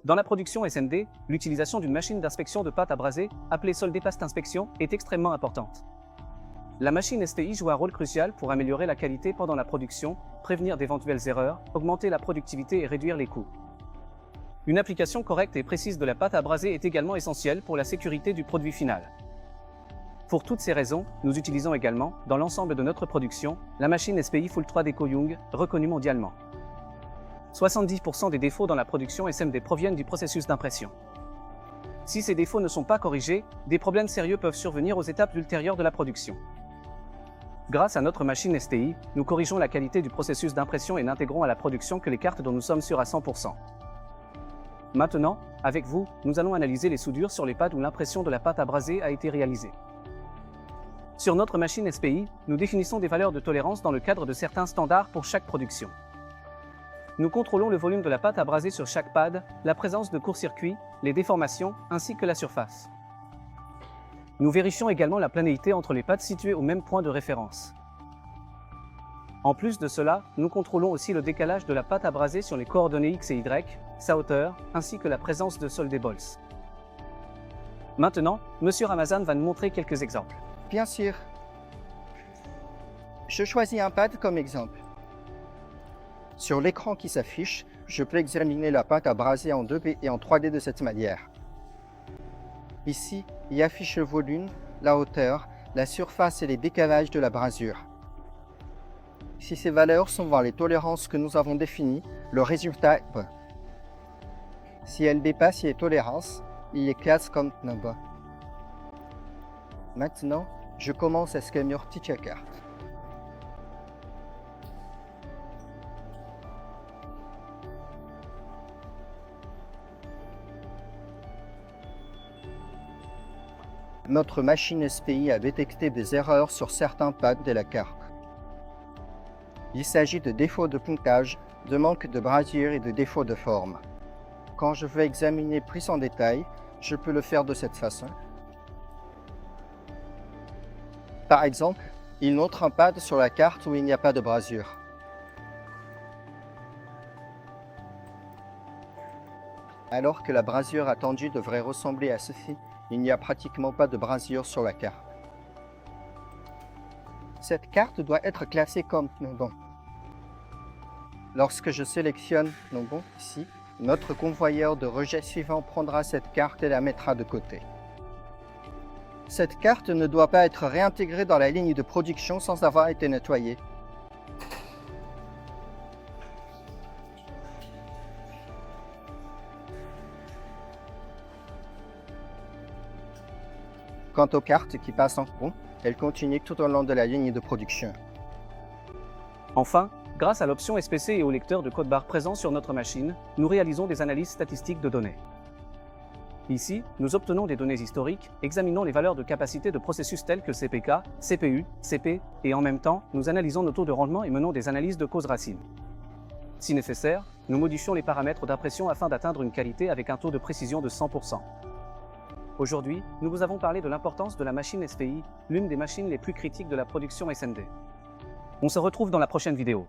Dans la production SND, l'utilisation d'une machine d'inspection de pâte à braser, appelée solder paste inspection, est extrêmement importante. La machine STI joue un rôle crucial pour améliorer la qualité pendant la production, prévenir d'éventuelles erreurs, augmenter la productivité et réduire les coûts. Une application correcte et précise de la pâte à braser est également essentielle pour la sécurité du produit final. Pour toutes ces raisons, nous utilisons également, dans l'ensemble de notre production, la machine SPI Full 3D Koyoung, reconnue mondialement. 70% des défauts dans la production SMD proviennent du processus d'impression. Si ces défauts ne sont pas corrigés, des problèmes sérieux peuvent survenir aux étapes ultérieures de la production. Grâce à notre machine STI, nous corrigeons la qualité du processus d'impression et n'intégrons à la production que les cartes dont nous sommes sûrs à 100%. Maintenant, avec vous, nous allons analyser les soudures sur les pads où l'impression de la pâte à braser a été réalisée. Sur notre machine SPI, nous définissons des valeurs de tolérance dans le cadre de certains standards pour chaque production. Nous contrôlons le volume de la pâte à braser sur chaque pad, la présence de court-circuit, les déformations, ainsi que la surface. Nous vérifions également la planéité entre les pads situés au même point de référence. En plus de cela, nous contrôlons aussi le décalage de la pâte à braser sur les coordonnées X et Y, sa hauteur, ainsi que la présence de soldables. Maintenant, M. Ramazan va nous montrer quelques exemples. Bien sûr. Je choisis un pad comme exemple. Sur l'écran qui s'affiche, je peux examiner la pâte à braser en 2D et en 3D de cette manière. Ici, il affiche le volume, la hauteur, la surface et les décalages de la brasure. Si ces valeurs sont dans les tolérances que nous avons définies, le résultat est bon. Si elles dépassent les tolérances, il les classe comme non bon. Maintenant, je commence à scanner toute la carte. Notre machine SPI a détecté des erreurs sur certains pads de la carte. Il s'agit de défauts de pontage, de manque de brasure et de défauts de forme. Quand je veux examiner plus en détail, je peux le faire de cette façon. Par exemple, il montre un pad sur la carte où il n'y a pas de brasure. Alors que la brasure attendue devrait ressembler à ceci, il n'y a pratiquement pas de brasure sur la carte. Cette carte doit être classée comme non bon. Lorsque je sélectionne non bon ici, notre convoyeur de rejet suivant prendra cette carte et la mettra de côté. Cette carte ne doit pas être réintégrée dans la ligne de production sans avoir été nettoyée. Quant aux cartes qui passent en bon, elles continuent tout au long de la ligne de production. Enfin, grâce à l'option SPC et au lecteur de code barre présent sur notre machine, nous réalisons des analyses statistiques de données. Ici, nous obtenons des données historiques, examinons les valeurs de capacité de processus tels que CPK, CPU, CP, et en même temps, nous analysons nos taux de rendement et menons des analyses de causes racines. Si nécessaire, nous modifions les paramètres d'impression afin d'atteindre une qualité avec un taux de précision de 100%. Aujourd'hui, nous vous avons parlé de l'importance de la machine SPI, l'une des machines les plus critiques de la production SMD. On se retrouve dans la prochaine vidéo.